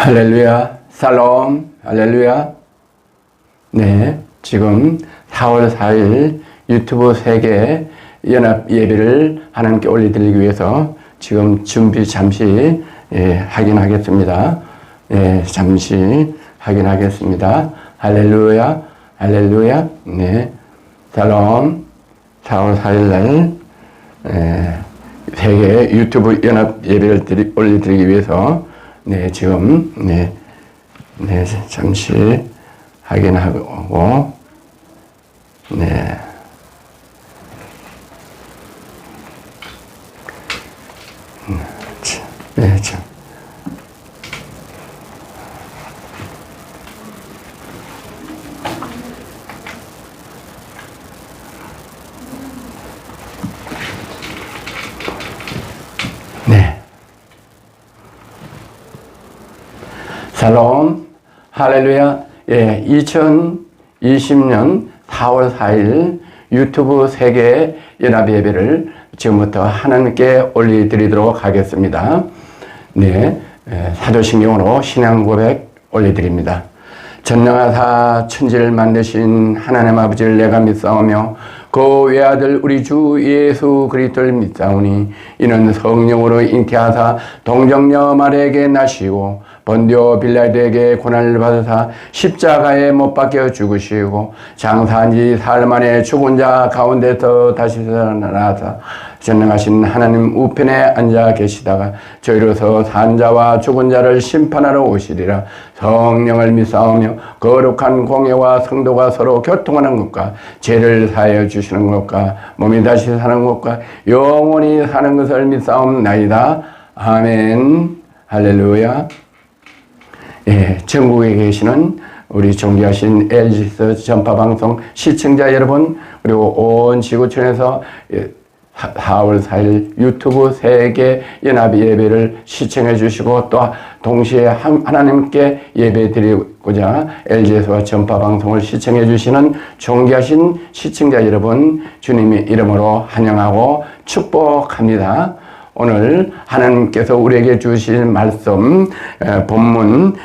할렐루야, 살롬, 할렐루야. 네, 지금 4월 4일 유튜브 세계 연합 예배를 하나님께 올려드리기 위해서 지금 준비 잠시 확인하겠습니다. 잠시 확인하겠습니다. 할렐루야, 할렐루야. 네, 살롬, 4월 4일 날 세계 유튜브 연합 예배를 올려드리기 위해서 지금 잠시 확인하고 네. 샬롬, 할렐루야. 2020년 4월 4일 유튜브 세계 연합 예배를 지금부터 하나님께 올려드리도록 하겠습니다. 사도신경으로 신앙 고백 올려드립니다. 전능하사 천지를 만드신 하나님 아버지를 내가 믿사오며 그 외아들 우리 주 예수 그리스도를 믿사오니 이는 성령으로 잉태하사 동정녀 마리아에게 나시고 본디오 빌라도에게 고난을 받으사 십자가에 못 박혀 죽으시고 장사한 지 사흘 만에 죽은 자 가운데서 다시 살아나사 전능하신 하나님 우편에 앉아 계시다가 저희로서 산 자와 죽은 자를 심판하러 오시리라. 성령을 믿사오며 거룩한 공예와 성도가 서로 교통하는 것과 죄를 사하여 주시는 것과 몸이 다시 사는 것과 영원히 사는 것을 믿사옵나이다. 아멘. 할렐루야. 전국에 계시는 우리 존귀하신 LGS 전파방송 시청자 여러분, 그리고 온 지구촌에서 4월 4일 유튜브 세계 연합 예배를 시청해 주시고 또 동시에 하나님께 예배 드리고자 LGS와 전파방송을 시청해 주시는 존귀하신 시청자 여러분, 주님의 이름으로 환영하고 축복합니다. 오늘 하나님께서 우리에게 주신 말씀 본문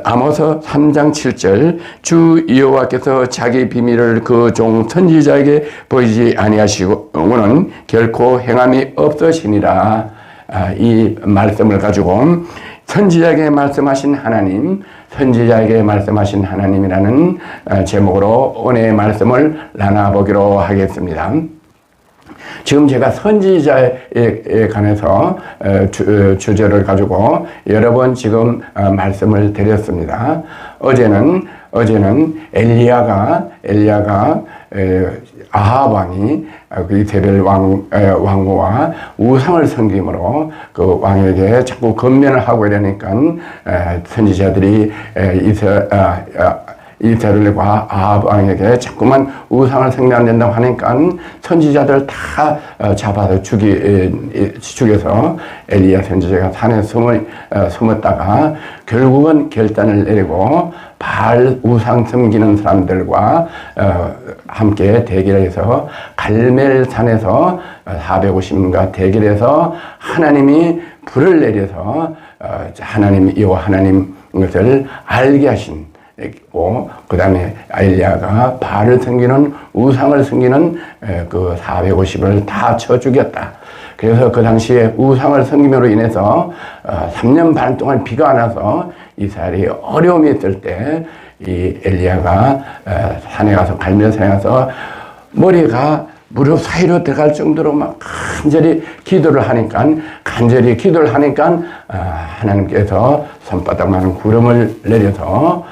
아모스 3장 7절 주 여호와께서 자기 비밀을 그 종 선지자에게 보이지 아니하시고는 결코 행함이 없으시니라. 이 말씀을 가지고 선지자에게 말씀하신 하나님, 선지자에게 말씀하신 하나님이라는 제목으로 은혜의 말씀을 나눠보기로 하겠습니다. 지금 제가 선지자에 관해서 주제를 가지고 여러 번 지금 말씀을 드렸습니다. 어제는 엘리야가 아합 왕이 이스라엘 왕후와 우상을 섬김으로 그 왕에게 자꾸 건면을 하고 이러니까 선지자들이 이스라엘과 아합 왕에게 자꾸만 우상을 섬기면 안 된다고 하니까 선지자들 다 잡아서 죽여서 엘리야 선지자가 산에 숨었다가 결국은 결단을 내리고 바알 우상 섬기는 사람들과 함께 대결해서 갈멜산에서 450인가 대결해서 하나님이 불을 내려서 하나님 여호와 하나님 것을 알게 하신, 그 다음에 엘리야가 바알을 섬기는 우상을 섬기는 그 450을 다 쳐 죽였다. 그래서 그 당시에 우상을 섬김으로 인해서 3년 반 동안 비가 안 와서 이스라엘이 어려움이 있을 때 이 엘리야가 산에 가서 갈멜산에 가서 머리가 무릎 사이로 들어갈 정도로 막 간절히 기도를 하니까 하나님께서 손바닥만한 구름을 내려서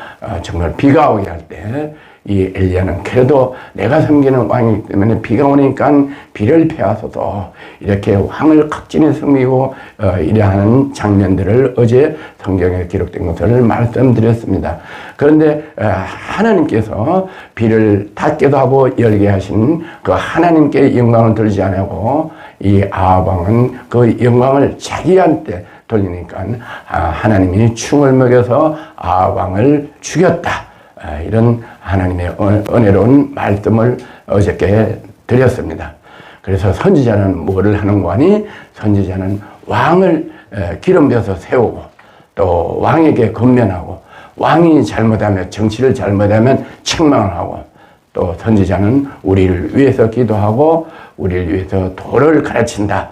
정말 비가 오게 할 때 이 엘리야는 그래도 내가 섬기는 왕이기 때문에 비가 오니까 비를 피하소서 이렇게 왕을 각진히 섬기고 이러한 장면들을 어제 성경에 기록된 것을 말씀드렸습니다. 그런데 하나님께서 비를 닫게도 하고 열게 하신 그 하나님께 영광을 돌리지 않고 이 아합 왕은 그 영광을 자기한테 돌리니까 하나님이 충을 먹여서 아합 왕을 죽였다. 이런 하나님의 은혜로운 말씀을 어저께 드렸습니다. 그래서 선지자는 뭐를 하는 거니? 선지자는 왕을 기름 부어서 세우고 또 왕에게 건면하고, 왕이 잘못하면, 정치를 잘못하면 책망을 하고, 또 선지자는 우리를 위해서 기도하고 우리를 위해서 도를 가르친다.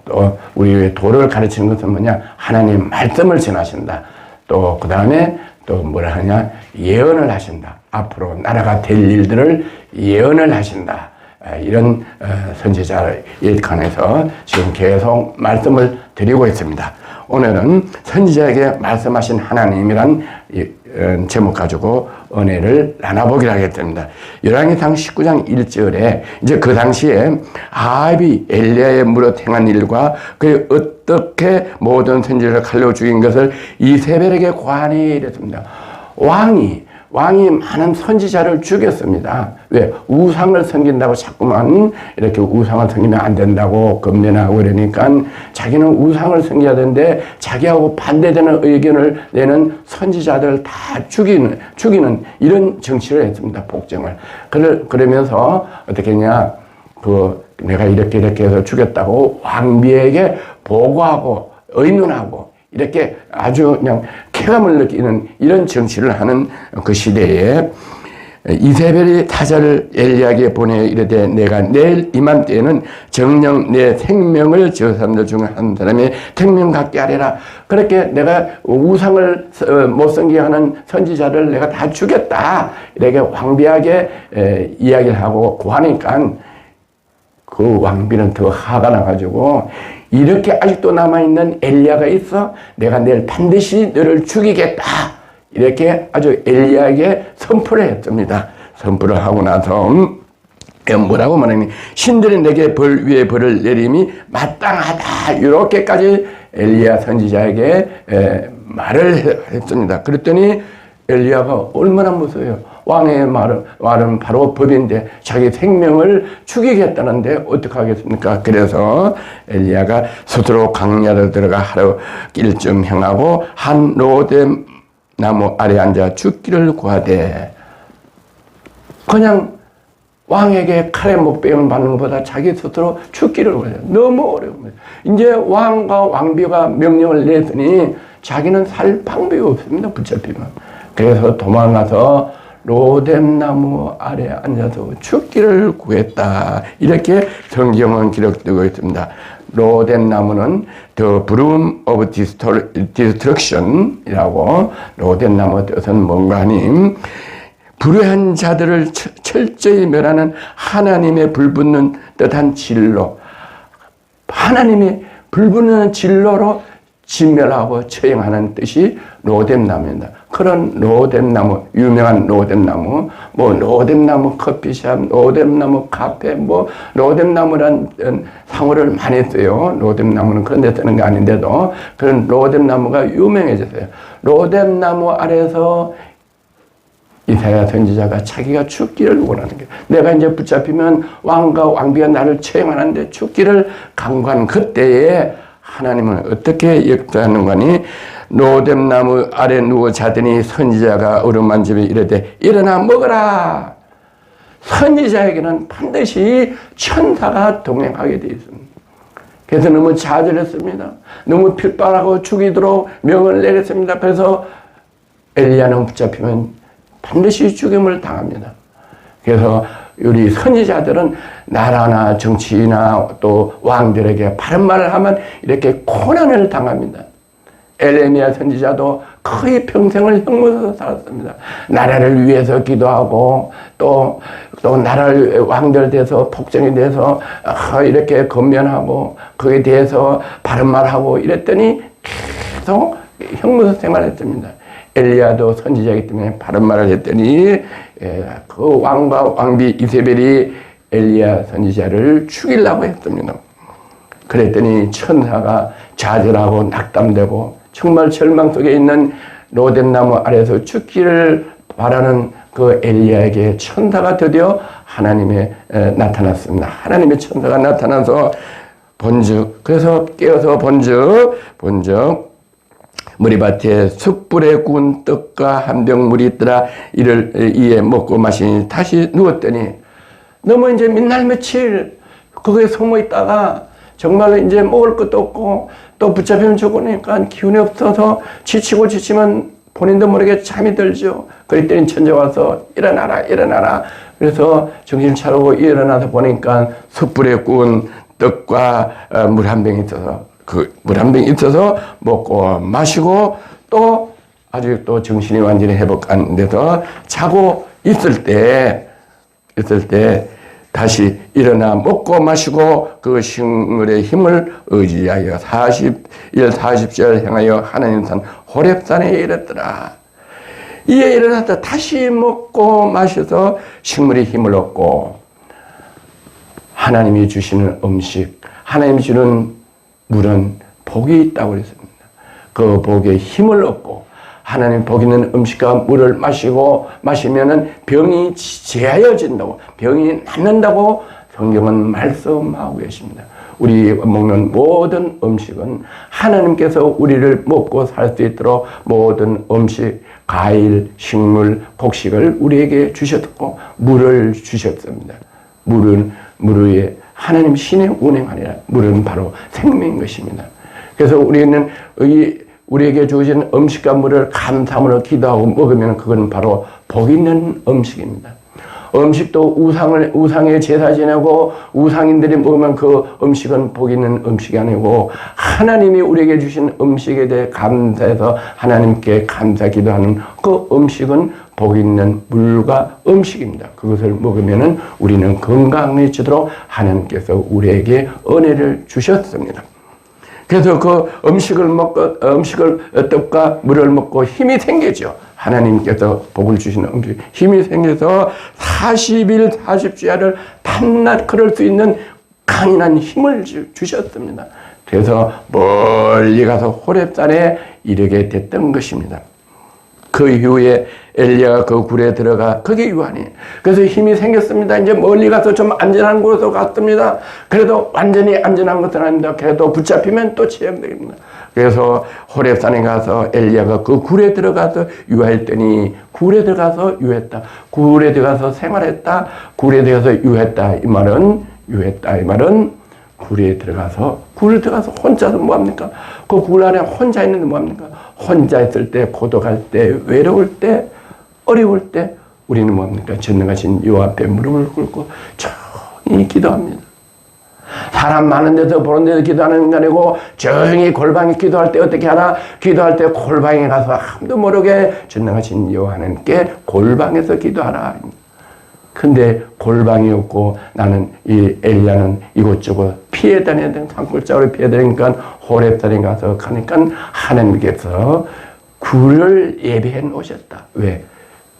또 우리 위해 도를 가르치는 것은 뭐냐? 하나님 말씀을 전하신다. 또 그 다음에 또 뭐라 하냐? 예언을 하신다. 앞으로 나라가 될 일들을 예언을 하신다. 이런 선지자에 관해서 지금 계속 말씀을 드리고 있습니다. 오늘은 선지자에게 말씀하신 하나님이란 제목 가지고 은혜를 나눠보기로 하겠습니다. 열왕기상 19장 1절에 이제 그 당시에 아합이 엘리야의 무릇 행한 일과 그 어떻게 모든 선지자를 칼로 죽인 것을 이세벨에게 고하니 이랬습니다. 왕이 많은 선지자를 죽였습니다. 왜? 우상을 섬긴다고 자꾸만 이렇게 우상을 섬기면 안 된다고 건면하고 그러니까 자기는 우상을 섬겨야 되는데 자기하고 반대되는 의견을 내는 선지자들 다 죽이는 이런 정치를 했습니다. 복종을. 그러면서 어떻게 했냐? 내가 이렇게 해서 죽였다고 왕비에게 보고하고 의논하고 이렇게 아주 그냥 쾌감을 느끼는 이런 정치를 하는 그 시대에 이세벨이 타자를 엘리야에게 보내 이르되 내가 내일 이맘때에는 정녕 내 생명을 저 사람들 중 한 사람의 생명 갖게 하리라. 그렇게 내가 우상을 못 섬기게 하는 선지자를 내가 다 죽였다. 이렇게 왕비하게 이야기를 하고 고하니까 그 왕비는 더 화가 나가지고 이렇게 아직도 남아있는 엘리야가 있어? 내가 내일 반드시 너를 죽이겠다. 이렇게 아주 엘리야에게 선포를 했습니다. 선포를 하고 나서 뭐라고 말하니 신들이 내게 벌 위에 벌을 내림이 마땅하다. 이렇게까지 엘리야 선지자에게 말을 했습니다. 그랬더니 엘리야가 얼마나 무서워요. 왕의 말은 바로 법인데 자기 생명을 죽이겠다는데 어떡하겠습니까? 그래서 엘리야가 스스로 강야로 들어가 하루 길쯤 행하고 한 로뎀 나무 아래 앉아 죽기를 구하되 그냥 왕에게 칼에 못배움을 받는 것보다 자기 스스로 죽기를 구해요. 너무 어려웁니다. 이제 왕과 왕비가 명령을 냈으니 자기는 살 방법이 없습니다. 붙잡히면. 그래서 도망가서 로뎀나무 아래 앉아서 죽기를 구했다. 이렇게 성경은 기록되고 있습니다. 로뎀나무는 The Broom of Destruction이라고 로뎀나무 뜻은 뭔가 하니 불의한 자들을 철저히 멸하는 하나님의 불붙는 듯한 진로. 하나님이 불붙는 진로로 진멸하고 처형하는 뜻이 로뎀나무입니다. 그런 로뎀나무, 유명한 로뎀나무, 로뎀나무 커피숍, 로뎀나무 카페, 로뎀나무란 상호를 많이 써요. 로뎀나무는 그런 데 쓰는 게 아닌데도 그런 로뎀나무가 유명해졌어요. 로뎀나무 아래서 이사야 선지자가 자기가 죽기를 원하는 거예요. 내가 이제 붙잡히면 왕과 왕비가 나를 처형하는데 죽기를 강구한 그때에 하나님은 어떻게 역사하는가니 로뎀나무 아래 누워 자더니 선지자가 어루만지며 이르되 일어나 먹어라. 선지자에게는 반드시 천사가 동행하게 되어 있습니다. 그래서 너무 좌절했습니다. 너무 핍박하고 죽이도록 명을 내렸습니다. 그래서 엘리야는 붙잡히면 반드시 죽임을 당합니다. 그래서 우리 선지자들은 나라나 정치나 또 왕들에게 바른 말을 하면 이렇게 고난을 당합니다. 에레미야 선지자도 거의 평생을 형무소에서 살았습니다. 나라를 위해서 기도하고 또 나라를 왕들에 대해서 폭정에 대해서 이렇게 건면하고 거기에 대해서 바른 말하고 이랬더니 계속 형무소 생활했습니다. 엘리야도 선지자이기 때문에 바른 말을 했더니 그 왕과 왕비 이세벨이 엘리야 선지자를 죽이려고 했습니다. 그랬더니 천사가 좌절하고 낙담되고 정말 절망 속에 있는 로뎀나무 아래에서 죽기를 바라는 그 엘리야에게 천사가 드디어 하나님의 나타났습니다. 하나님의 천사가 나타나서 본즉 그래서 깨어서 본즉 머리밭에 숯불에 구운 떡과 한 병 물이 있더라. 이를 이에 먹고 마시니 다시 누웠더니 너무 이제 몇 날 며칠 거기에 숨어 있다가 정말로 이제 먹을 것도 없고 또 붙잡히면 죽으니까 기운이 없어서 지치면 본인도 모르게 잠이 들죠. 그랬더니 천재 와서 일어나라 일어나라. 그래서 정신 차리고 일어나서 보니까 숯불에 구운 떡과 물 한 병이 있어서 그 물 한 병이 있어서 먹고 마시고 또 아주 또 정신이 완전히 회복 안 돼서 자고 있을 때 다시 일어나 먹고 마시고 그 식물의 힘을 의지하여 40절 행하여 하나님 산 호렙산에 이르더라. 이에 일어나서 다시 먹고 마셔서 식물의 힘을 얻고 하나님이 주시는 음식, 하나님이 주는 물은 복이 있다고 그랬습니다. 그 복에 힘을 얻고 하나님 복 있는 음식과 물을 마시면은 병이 제하여진다고, 병이 낫는다고 성경은 말씀하고 계십니다. 우리 먹는 모든 음식은 하나님께서 우리를 먹고 살 수 있도록 모든 음식, 과일, 식물, 곡식을 우리에게 주셨고 물을 주셨습니다. 물은 물 위에 하나님 신의 운행하니라. 물은 바로 생명인 것입니다. 그래서 우리는 우리에게 주어진 음식과 물을 감사함으로 기도하고 먹으면 그건 바로 복 있는 음식입니다. 음식도 우상의 제사 지내고 우상인들이 먹으면 그 음식은 복 있는 음식이 아니고 하나님이 우리에게 주신 음식에 대해 감사해서 하나님께 감사 기도하는 그 음식은 복 있는 물과 음식입니다. 그것을 먹으면 우리는 건강해지도록 하나님께서 우리에게 은혜를 주셨습니다. 그래서 그 떡과 물을 먹고 힘이 생기죠. 하나님께서 복을 주시는 음식, 힘이 생겨서 40일, 40주야를 밤낮 걸을 수 있는 강인한 힘을 주셨습니다. 그래서 멀리 가서 호렙산에 이르게 됐던 것입니다. 그 이후에 엘리야가 그 굴에 들어가, 그게 유한이에요. 그래서 힘이 생겼습니다. 이제 멀리 가서 좀 안전한 곳으로 갔습니다. 그래도 완전히 안전한 것은 아닙니다. 그래도 붙잡히면 또 치명됩니다. 그래서 호렙산에 가서 엘리야가 그 굴에 들어가서 유했더니, 굴에 들어가서 유했다. 굴에 들어가서 생활했다. 굴에 들어가서 유했다. 이 말은 굴에 들어가서 혼자서 뭐합니까? 그 굴 안에 혼자 있는데 뭐합니까? 혼자 있을 때, 고독할 때, 외로울 때, 어려울 때 우리는 뭐합니까? 전능하신 여호와 앞에 무릎을 꿇고 조용히 기도합니다. 사람 많은 데서 보는 데서 기도하는 게 아니고 조용히 골방에 기도할 때 어떻게 하나? 기도할 때 골방에 가서 아무도 모르게 전능하신 여호와 하나님께 골방에서 기도하라. 근데 골방이 없고 나는 이 엘리야는 이곳저곳 피해 다녀야 되는 산골짜기로 피해 다니니까 호렙산에 가서 가니까 하나님께서 굴을 예배해 놓으셨다. 왜?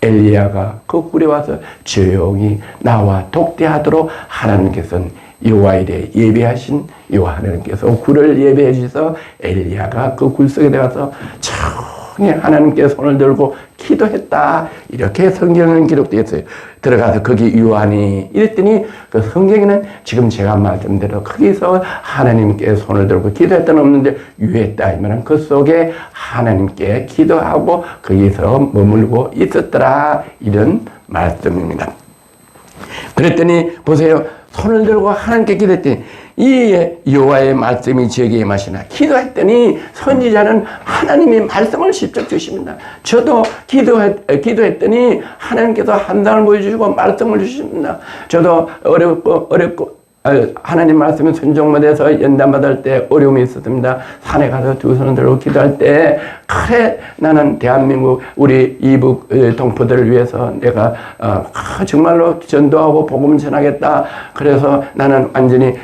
엘리야가 그 굴에 와서 조용히 나와 독대하도록 하나님께서는 여호와에 대해 예배하신 여호와 하나님께서 굴을 예배해 주셔서 엘리야가 그 굴 속에 들어가서 조용히 하나님께 손을 들고 기도했다. 이렇게 성경은 기록되어 있어요. 들어가서 거기 유한이 이랬더니 그 성경에는 지금 제가 말씀대로 거기서 하나님께 손을 들고 기도했다는 없는데 유했다. 이 말은 그 속에 하나님께 기도하고 거기서 머물고 있었더라. 이런 말씀입니다. 그랬더니 보세요. 손을 들고 하나님께 기도했더니 이 여호와의 말씀이 저에게 임하시나. 기도했더니 선지자는 하나님의 말씀을 직접 주십니다. 저도 기도했더니 하나님께서 한상을 보여주시고 말씀을 주십니다. 저도 어렵고 하나님 말씀에 순종 못해서 연단받을 때 어려움이 있었습니다. 산에 가서 두 손을 들고 기도할 때 그래 나는 대한민국 우리 이북 동포들을 위해서 내가 정말로 전도하고 복음을 전하겠다. 그래서 나는 완전히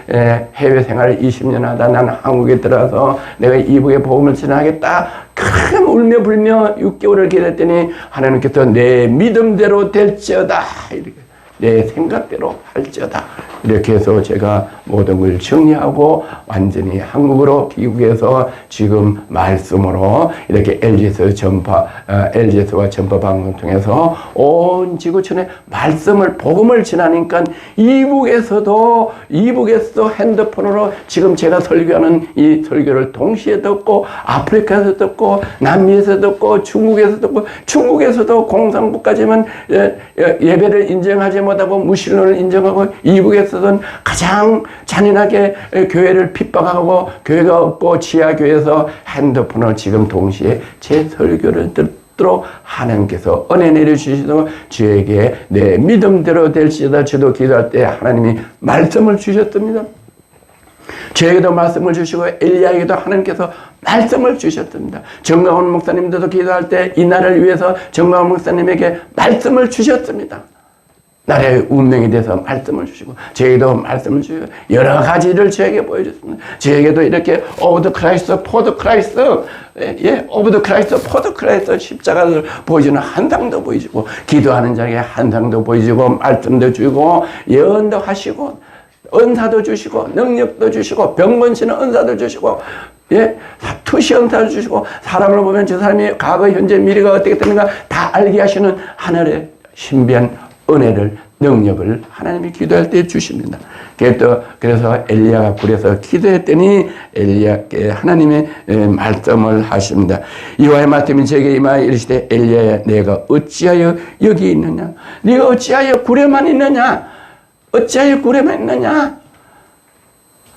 해외 생활을 20년 하다 나는 한국에 들어와서 내가 이북에 복음을 전하겠다. 큰 울며 불며 6개월을 기도했더니 하나님께서 내 믿음대로 될지어다. 이렇게. 내 생각대로 할지어다. 이렇게 해서 제가 모든 걸 정리하고 완전히 한국으로 귀국해서 지금 말씀으로 이렇게 LGS와 전파 방송 통해서 온 지구촌에 말씀을 복음을 전하니까 이북에서도 핸드폰으로 지금 제가 설교하는 이 설교를 동시에 듣고 아프리카에서 듣고 남미에서 듣고 중국에서 듣고 중국에서도 공산국가지만 예배를 인정하지 못하고 무신론을 인정하고 이북에서 있어서는 가장 잔인하게 교회를 핍박하고 교회가 없고 지하교회에서 핸드폰을 지금 동시에 제 설교를 듣도록 하나님께서 은혜 내려주시고 저에게 내 믿음대로 될지어다 저도 기도할 때 하나님이 말씀을 주셨답니다. 저에게도 말씀을 주시고 엘리야에게도 하나님께서 말씀을 주셨답니다. 정강훈 목사님들도 기도할 때 이 나라를 위해서 정강훈 목사님에게 말씀을 주셨습니다. 나라의 운명에 대해서 말씀을 주시고 저에게도 말씀을 주시고 여러 가지를 저에게 보여줬습니다. 저에게도 이렇게 오브 더 크라이스트 포드 크라이스트 오브 더 크라이스트 포드 크라이스트 십자가를 보여주는 한상도 보여주고 기도하는 자에게 한상도 보여주고 말씀도 주고 예언도 하시고 은사도 주시고 능력도 주시고 병 고치는 은사도 주시고 투시 은사도 주시고 사람을 보면 저 사람이 과거 현재 미래가 어떻게 되는가 다 알게 하시는 하늘의 신비한 은혜를 능력을 하나님이 기도할 때 주십니다. 그래서 엘리야가 굴에서 기도했더니 엘리야께 하나님의 말씀을 하십니다. 여호와의 말씀이 제게 임하여 이르시되 엘리야야 내가 어찌하여 여기 있느냐 네가 어찌하여 굴에만 있느냐 어찌하여 굴에만 있느냐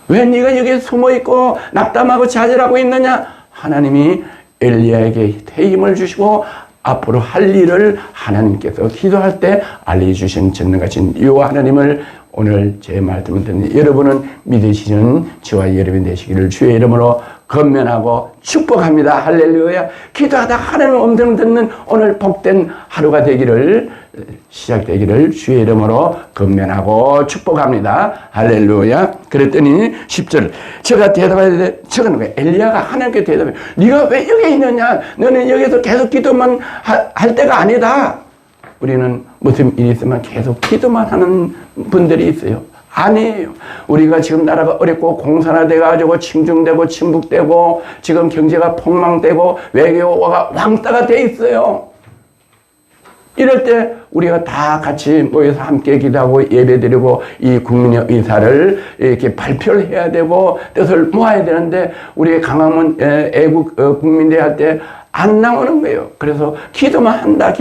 왜 네가 여기에 숨어있고 낙담하고 좌절하고 있느냐 하나님이 엘리야에게 힘을 주시고 앞으로 할 일을 하나님께서 기도할 때 알려주신 전능하신 여호와 하나님을 오늘 제 말씀을 듣는 여러분은 믿으시는 저와 여러분이 되시기를 주의 이름으로 건면하고 축복합니다. 할렐루야. 기도하다 하나님의 음성을 듣는 오늘 복된 하루가 되기를 시작되기를 주의 이름으로 건면하고 축복합니다. 할렐루야. 그랬더니 10절 제가 대답해야 돼. 저거는 왜 엘리야가 하나님께 대답해. 네가 왜 여기 있느냐. 너는 여기서 계속 기도만 할 때가 아니다. 우리는 무슨 일이 있으면 계속 기도만 하는 분들이 있어요. 아니에요. 우리가 지금 나라가 어렵고 공산화돼가지고 침중되고 침묵되고 지금 경제가 폭망되고 외교가 왕따가 돼 있어요. 이럴 때 우리가 다 같이 모여서 함께 기도하고 예배드리고 이 국민의 의사를 이렇게 발표를 해야 되고 뜻을 모아야 되는데 우리 강화문 애국 국민대회 할 때 안 나오는 거예요. 그래서 기도만 한다.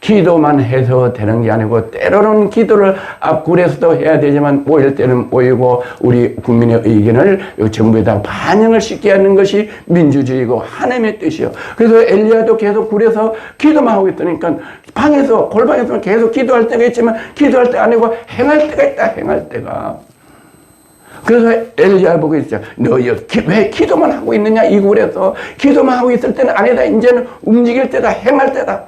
기도만 해서 되는 게 아니고 때로는 기도를 앞굴에서도 해야 되지만 모일 때는 모이고 우리 국민의 의견을 정부에다 반영을 시켜야 하는 것이 민주주의고 하나님의 뜻이요. 그래서 엘리야도 계속 굴에서 기도만 하고 있으니까 방에서 골방에서 계속 기도할 때가 있지만 기도할 때가 아니고 행할 때가 있다. 행할 때가. 그래서 엘리야 보고 있죠. 너 왜 기도만 하고 있느냐 이 굴에서. 기도만 하고 있을 때는 아니다. 이제는 움직일 때다. 행할 때다.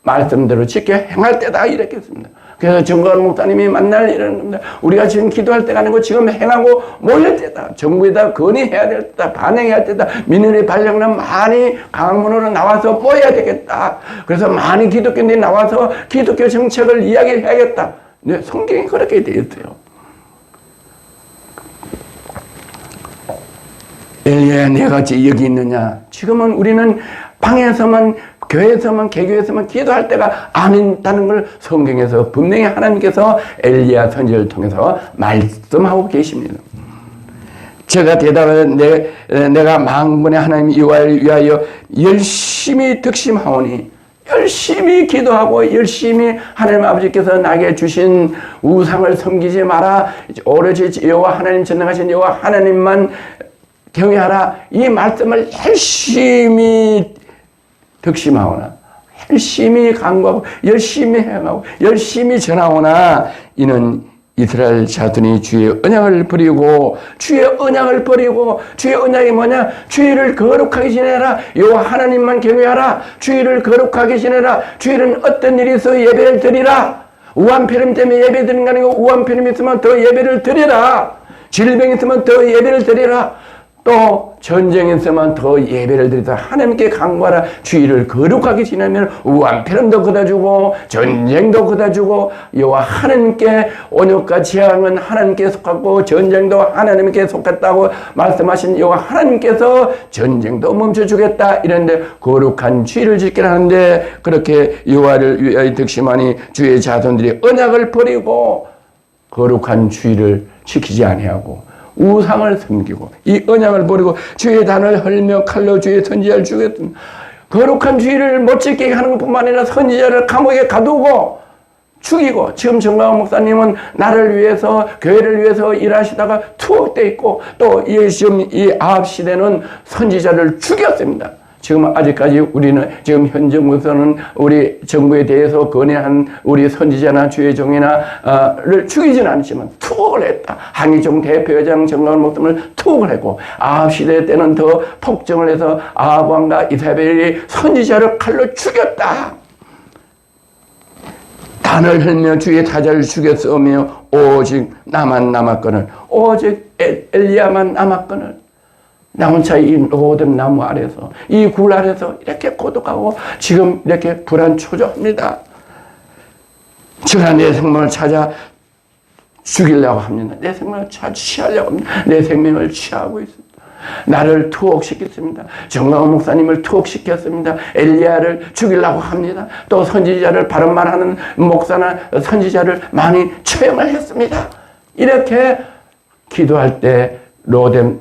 말씀대로 지켜 행할 때다 이렇게 했습니다. 그래서 정광훈 목사님이 만날 일은 겁니다. 우리가 지금 기도할 때가 아니고 지금 행하고 모일 때다. 정부에다 건의해야 될 때다. 반영해야 될 때다. 민원이 발령하면 많이 강문으로 나와서 모여야 되겠다. 그래서 많이 기독교인들이 나와서 기독교 정책을 이야기해야겠다. 네, 성경이 그렇게 되어 있어요. 엘리야 내가 여기 있느냐. 지금은 우리는 방에서만 교회에서만 개교에서만 기도할 때가 아니다는 걸 성경에서 분명히 하나님께서 엘리야 선지자를 통해서 말씀하고 계십니다. 제가 대답을 내가 만군의 하나님 여호와를 위하여 열심히 득심하오니 열심히 기도하고 열심히 하나님 아버지께서 나에게 주신 우상을 섬기지 마라. 오로지 여호와 하나님 전능하신 여호와 하나님만 경외하라. 이 말씀을 열심히 득심하오나 열심히 간구하고 열심히 행하고 열심히 전하오나 이는 이스라엘 자손이 주의 언약을 버리고 주의 언약이 뭐냐? 주의를 거룩하게 지내라. 여호와 하나님만 경외하라. 주의를 거룩하게 지내라. 주일은 어떤 일이 있어 예배를 드리라. 우한폐렴 때문에 예배 드리는 게 아니고 우한폐렴 있으면 더 예배를 드리라. 질병이 있으면 더 예배를 드리라. 또 전쟁이 있으면 더 예배를 드리다 하나님께 간구하라. 주의를 거룩하게 지내면 우한폐렴도 걷어주고 전쟁도 걷어주고 여호와 하나님께 온역과 재앙은 하나님께 속하고 전쟁도 하나님께 속했다고 말씀하신 여호와 하나님께서 전쟁도 멈춰주겠다 이런데 거룩한 주의를 지키라 하는데 그렇게 여호와를 위하여 득심하니 주의 자손들이 언약을 버리고 거룩한 주의를 지키지 아니하고 우상을 섬기고 이 언약을 버리고 주의 단을 헐며 칼로 주의 선지자를 죽였던 거룩한 주의를 못 지키게 하는 것뿐만 아니라 선지자를 감옥에 가두고 죽이고, 지금 정광훈 목사님은 나를 위해서, 교회를 위해서 일하시다가 투옥돼 있고, 또 지금 이 아합 시대는 선지자를 죽였습니다. 지금 아직까지 우리는 지금 현 정부에서는 우리 정부에 대해서 건의한 우리 선지자나 주의 종이나를 죽이지는 않지만 투옥을 했다. 한기종 대표회장 정광훈 목사님을 투옥을 했고, 아합 시대 때는 더 폭정을 해서 아합 왕과 이사벨이 선지자를 칼로 죽였다. 단을 흘며 주의 타자를 죽였으며 오직 나만 남았거늘, 오직 엘리야만 남았거늘. 나 혼자 이 모든 나무 아래서, 이 굴 아래서 이렇게 고독하고 지금 이렇게 불안초조합니다. 제가 내 생명을 찾아 죽이려고 합니다. 내 생명을 찾아 취하려고 합니다. 내 생명을 취하고 있습니다. 나를 투옥시켰습니다. 정광훈 목사님을 투옥시켰습니다. 엘리야를 죽이려고 합니다. 또 선지자를 바른 말하는 목사나 선지자를 많이 처형을 했습니다. 이렇게 기도할 때 로뎀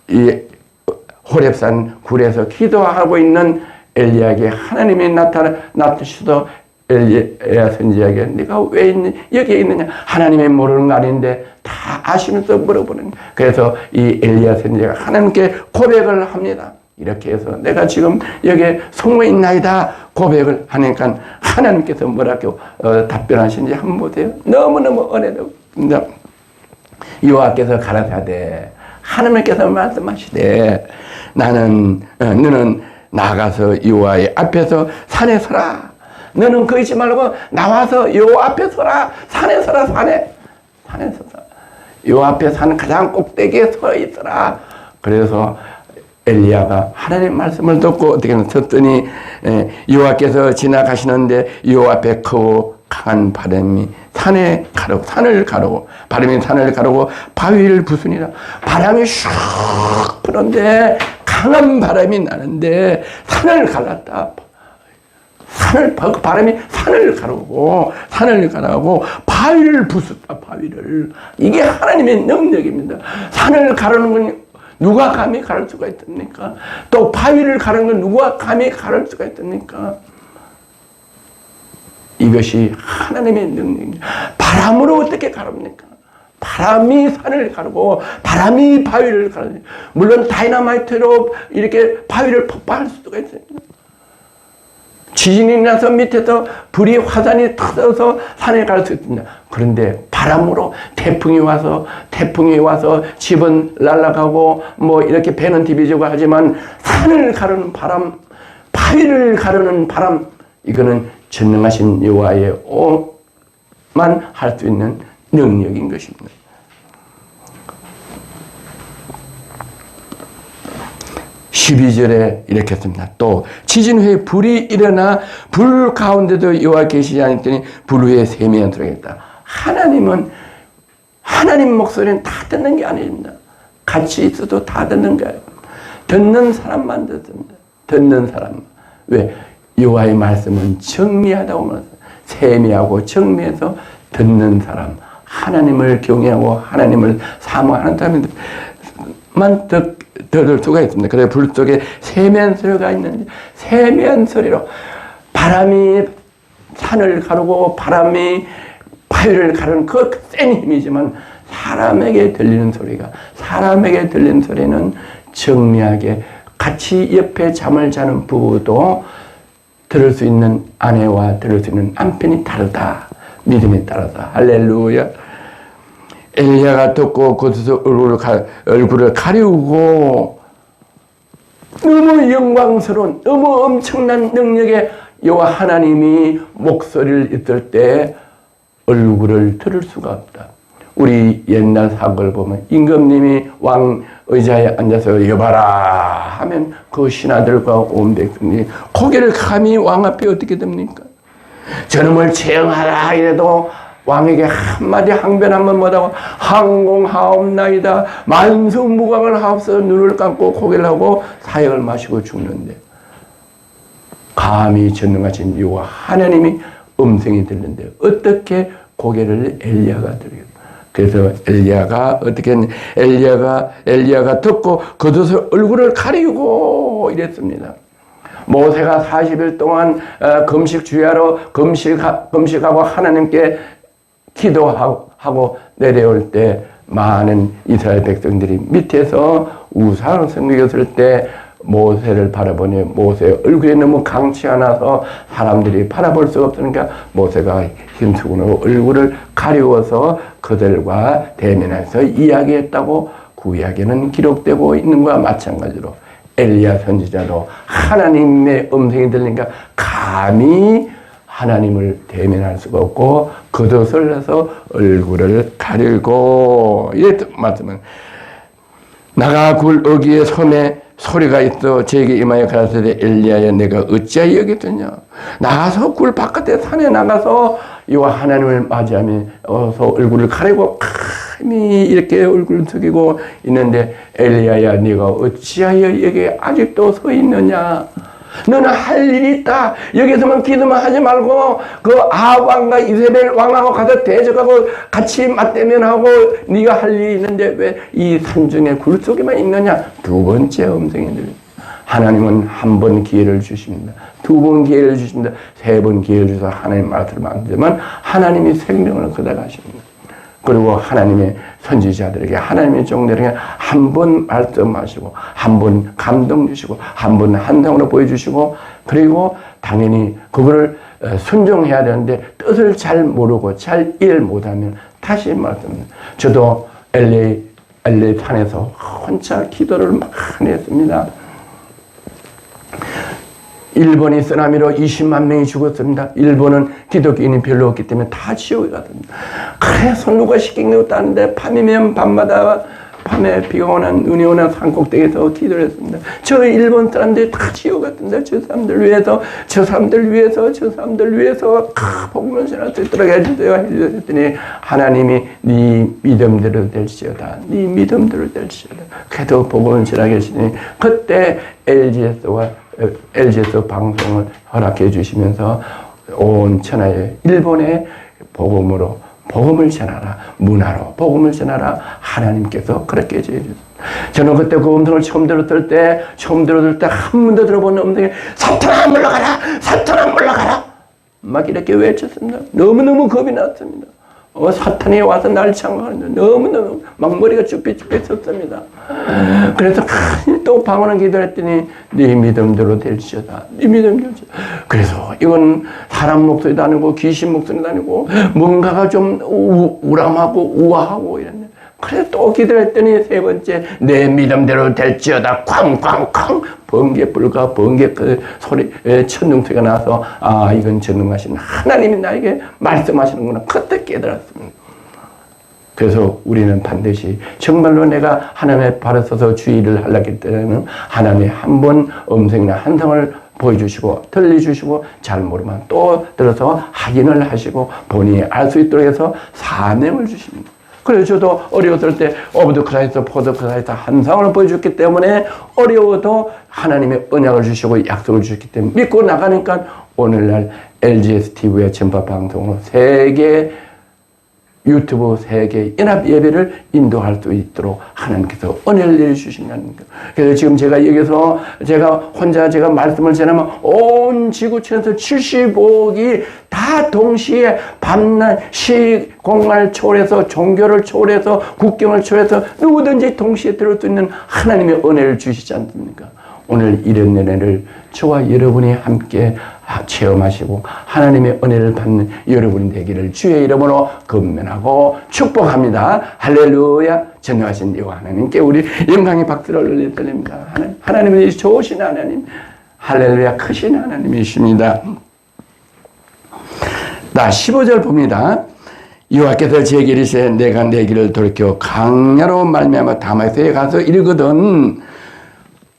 이 호렙산 굴에서 기도하고 있는 엘리야에게 하나님이 나타나셔서 엘리야 선지자에게 네가 왜 여기에 있느냐, 하나님이 모르는 거 아닌데 다 아시면서 물어보는. 그래서 이 엘리야 선지자가 하나님께 고백을 합니다. 이렇게 해서 내가 지금 여기에 송무에 있나이다 고백을 하니까 하나님께서 뭐라고 답변하시는지 한번 보세요. 너무너무 은혜롭습니다. 여호와께서 가라사대, 하나님께서 말씀하시되 너는 나가서 여호와의 앞에서 산에 서라. 너는 거기 있지 말고 나와서 여호와 앞에 서라. 산에 서라. 산에 서라. 여호와 앞에 산 가장 꼭대기에 서 있어라. 그래서 엘리야가 하나님 말씀을 듣고 어떻게 섰더니 여호와께서 지나가시는데 여호와 앞에 크고 강한 바람이 산을 가르고 바람이 산을 가르고 바위를 부수니라. 바람이 슉 부는데 강한 바람이 나는데 산을 갈랐다. 바람이 산을 가르고 바위를 부쉈다. 바위를. 이게 하나님의 능력입니다. 산을 가르는 건 누가 감히 가를 수가 있습니까? 또 바위를 가르는 건 누가 감히 가를 수가 있습니까? 이것이 하나님의 능력입니다. 바람으로 어떻게 가릅니까? 바람이 산을 가르고 바람이 바위를 가르고, 물론 다이너마이트로 이렇게 바위를 폭발할 수가 있습니다. 지진이 나서 밑에서 불이 화산이 터져서 산에 갈 수 있습니다. 그런데 바람으로 태풍이 와서 집은 날아가고 뭐 이렇게 배는 디비지고 하지만 산을 가르는 바람, 바위를 가르는 바람, 이거는 전능하신 여호와의 오만 할 수 있는 능력인 것입니다. 12절에 이렇게 씁니다. 또 지진 후에 불이 일어나 불 가운데도 여호와 계시지 않았더니 불 위에 세미한 소리가 있다. 하나님 목소리는 다 듣는 게 아닙니다. 같이 있어도 다 듣는 거예요. 듣는 사람만 듣습니다. 듣는 사람만. 왜? 여호와의 말씀은 정미하다고 말합니다. 세미하고 정미해서 듣는 사람, 하나님을 경외하고 하나님을 사모하는 사람만 들을 수가 있습니다. 그래서 불 속에 세미한 소리가 있는데, 세미한 소리로 바람이 산을 가르고 바람이 바위를 가르는 그 센 힘이지만 사람에게 들리는 소리는 정리하게 같이 옆에 잠을 자는 부부도 들을 수 있는 아내와 들을 수 있는 남편이 다르다. 믿음에 따라서. 할렐루야. 엘리야가 듣고 거기서 얼굴을 가리우고, 너무 영광스러운, 너무 엄청난 능력의 여호와 하나님이 목소리를 있을 때 얼굴을 들을 수가 없다. 우리 옛날 사극을 보면 임금님이 왕 의자에 앉아서 여봐라 하면 그 신하들과 온 백성이 고개를 감히 왕 앞에 어떻게 됩니까? 저놈을 처형하라 이래도 왕에게 한마디 항변하면 못하고 항공하옵나이다 만수무강을 하옵소서 눈을 감고 고개를 하고 사역을 마시고 죽는데, 감히 전능하신 여호와 하나님이 음성이 들리는데 어떻게 고개를 엘리야가 들어요? 그래서 엘리야가 어떻게 했냐? 엘리야가 듣고 겉옷을 얼굴을 가리고 이랬습니다. 모세가 40일 동안 금식 주야로 금식하고 하나님께 기도하고 내려올 때 많은 이스라엘 백성들이 밑에서 우상을 섬겼을 때 모세를 바라보니 모세의 얼굴이 너무 강치 않아서 사람들이 바라볼 수가 없으니까 모세가 힘수건으로 얼굴을 가리워서 그들과 대면해서 이야기했다고 구약에는 기록되고 있는 것과 마찬가지로 엘리야 선지자도 하나님의 음성이 들리니까 감히 하나님을 대면할 수가 없고 겉옷을 해서 얼굴을 가리고 이랬 말씀은 나가 굴 어귀의 섬에 소리가 있어 저에게 임하여 가라사대 엘리야야 내가 어찌하여 여기더냐 나가서 굴 바깥에 산에 나가서 이와 하나님을 맞이하면서 얼굴을 가리고 감히 이렇게 얼굴을 숙이고 있는데 엘리야야 네가 어찌하여 여기 아직도 서 있느냐 너는 할 일이 있다. 여기서만 기도만 하지 말고 그 아합 왕과 이세벨 왕하고 가서 대적하고 같이 맞대면하고 네가 할 일이 있는데 왜 이 산중에 굴 속에만 있느냐. 두 번째 음성이 들립니다. 하나님은 한 번 기회를 주십니다. 두 번 기회를 주십니다. 세 번 기회를 주셔서 하나님 말씀을 만들면 하나님이 생명을 걷어가십니다. 그리고 하나님의 선지자들에게 하나님의 종들에게 한 번 말씀하시고 한 번 감동 주시고 한 번 한상으로 보여주시고 그리고 당연히 그거를 순종해야 되는데 뜻을 잘 모르고 잘 일 못하면 다시 말씀합니다. 저도 LA 산에서 혼자 기도를 많이 했습니다. 일본이 쓰나미로 20만 명이 죽었습니다. 일본은 기독교인이 별로 없기 때문에 다 지옥에 갔습니다. 그래서 누가 시킨 것도 아닌데 밤이면 밤마다 밤에 비가 오는 눈이 오는 산꼭대기에서 기도를 했습니다. 저 일본 사람들이 다 지옥 같은데 저 사람들 위해서 복음을 전할 수 있도록 해주세요. 했더니 하나님이 네 믿음대로 될지어다. 네 믿음대로 될지어다. 그래도 복음을 전하게 하시니 그때 LGS 방송을 허락해 주시면서 온 천하에 일본의 복음을 전하라. 문화로 복음을 전하라. 하나님께서 그렇게 해주셨습니다. 저는 그때 그 음성을 처음 들었을 때 한 번도 들어본 음성이 사탄아 물러가라. 사탄아 물러가라. 막 이렇게 외쳤습니다. 너무너무 겁이 났습니다. 사탄이 와서 날 창조하는데 너무너무 막 머리가 쭈뼛쭈뼛 섰습니다. 그래서 또 방언을 기도했더니 네 믿음대로 될지어다. 네 믿음대로 될지어다. 그래서 이건 사람 목소리도 아니고 귀신 목소리도 아니고 뭔가가 좀 우람하고 우아하고 이랬네. 그래서 또 기도했더니 세 번째 내 믿음대로 될지어다. 쾅쾅쾅 번개불과 번개 그 소리 천둥소리가 나서 아 이건 전능하신 하나님이 나에게 말씀하시는구나. 그때 깨달았습니다. 그래서 우리는 반드시 정말로 내가 하나님의 발에 서서 주의를 하려기 때문에 하나님이 한 번 음성이나 한성을 보여주시고 들려주시고 잘 모르면 또 들어서 확인을 하시고 본인이 알 수 있도록 해서 사명을 주십니다. 그래서 저도 어려웠을 때 오브 더 크라이스트, 포 더 크라이스트 한상을 보여줬기 때문에 어려워도 하나님의 언약을 주시고 약속을 주셨기 때문에 믿고 나가니까 오늘날 LGS TV의 전파 방송으로 세계 유튜브 세계 연합 예배를 인도할 수 있도록 하나님께서 은혜를 내려주신다는 거예요. 그래서 지금 제가 여기서 제가 말씀을 전하면 온 지구촌에서 75억이 다 동시에 밤낮 시공간을 초월해서 종교를 초월해서 국경을 초월해서 누구든지 동시에 들을 수 있는 하나님의 은혜를 주시지 않습니까? 오늘 이런 은혜를 저와 여러분이 함께 체험하시고 하나님의 은혜를 받는 여러분이 되기를 주의 이름으로 건면하고 축복합니다. 할렐루야. 전능하신 여호와 하나님께 우리 영광의 박수를 올려드립니다. 하나님은 좋으신 하나님, 할렐루야 크신 하나님이십니다. 나 15절 봅니다. 여호와께서 제게 이르시되 내가 내 길을 돌이켜 강야로 말미암아 다마스에 가서 이르거든.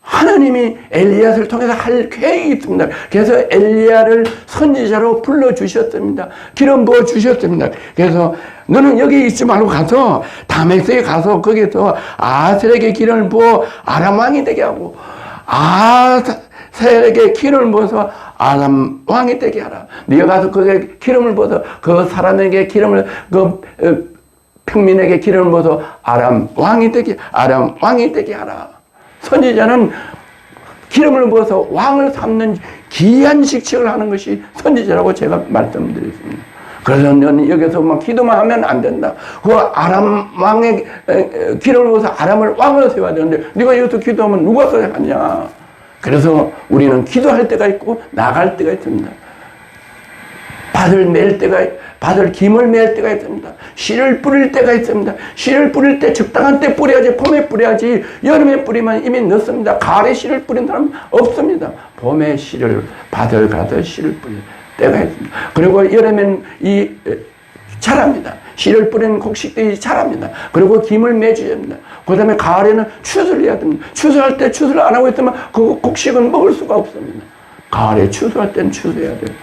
하나님이 엘리야를 통해서 할 계획이 있습니다. 그래서 엘리야를 선지자로 불러주셨습니다. 기름 부어주셨습니다. 그래서 너는 여기 있지 말고 가서 다메섹에 가서 거기서 아셀에게 기름을 부어 아람 왕이 되게 하고 아셀에게 기름을 부어서 아람 왕이 되게 하라. 네가 가서 거기에 기름을 부어서 그 사람에게 기름을 평민에게 기름을 부어서 아람 왕이 되게 하라. 선지자는 기름을 부어서 왕을 삼는 귀한 직책을 하는 것이 선지자라고 제가 말씀드렸습니다. 그래서 너는 여기서 막 기도만 하면 안 된다. 그 아람 왕의 기름을 부어서 아람을 왕으로 세워야 되는데 네가 여기서 기도하면 누가 써야 하냐. 그래서 우리는 기도할 때가 있고 나갈 때가 있습니다. 밭을 김을 맬 때가 있습니다. 씨를 뿌릴 때가 있습니다. 씨를 뿌릴 때 적당한 때 뿌려야지. 봄에 뿌려야지. 여름에 뿌리면 이미 늦습니다. 가을에 씨를 뿌린 사람 없습니다. 봄에 밭을 가서 씨를 뿌릴 때가 있습니다. 그리고 여름엔 자랍니다. 씨를 뿌리는 곡식들이 자랍니다. 그리고 김을 매줘야 합니다. 그 다음에 가을에는 추수를 해야 됩니다. 추수할 때 추수를 안 하고 있으면 그 곡식은 먹을 수가 없습니다. 가을에 추수할 때는 추수해야 돼요.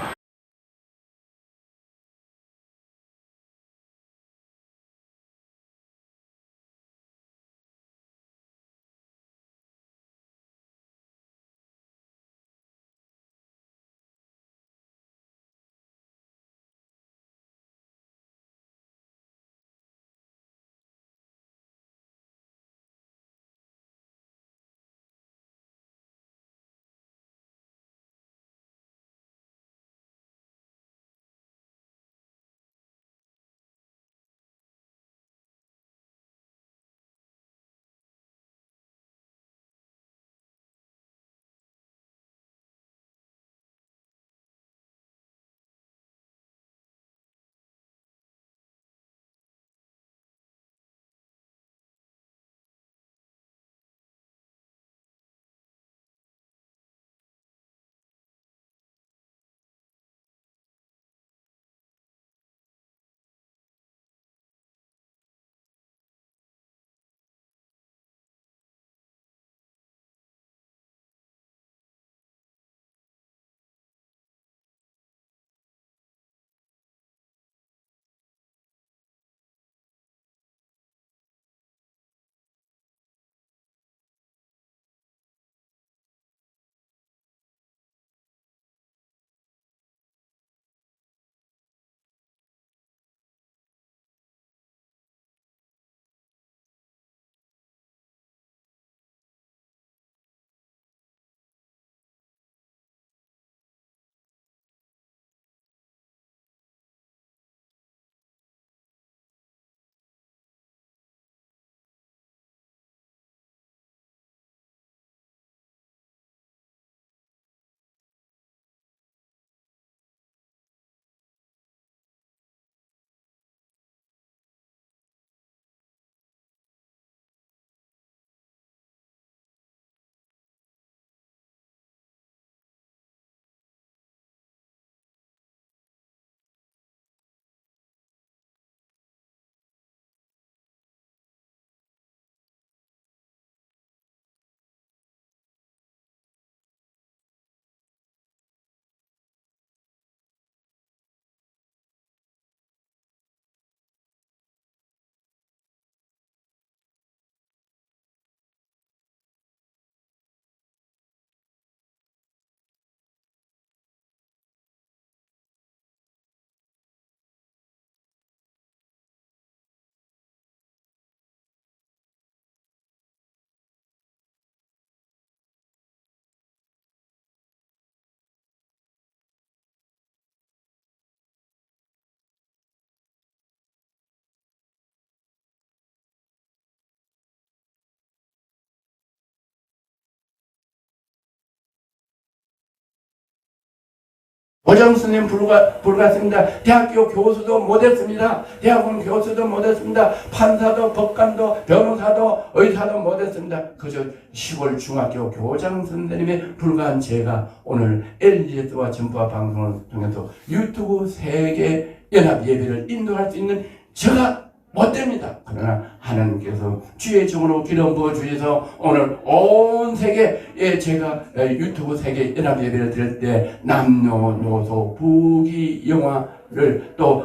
오정 스님 불갔습니다. 대학교 교수도 못했습니다. 대학원 교수도 못했습니다. 판사도 법관도 변호사도 의사도 못했습니다. 그저 시골 중학교 교장 선생님에 불과한 제가 오늘 LGS와 전파 방송을 통해서 유튜브 세계 연합 예배를 인도할 수 있는 제가 못됩니다. 그러나 하나님께서 주의 종으로 기름 부어 주셔서 오늘 온 세계에 제가 유튜브 세계 연합 예배를 드릴 때 남녀노소 부귀 영화를 또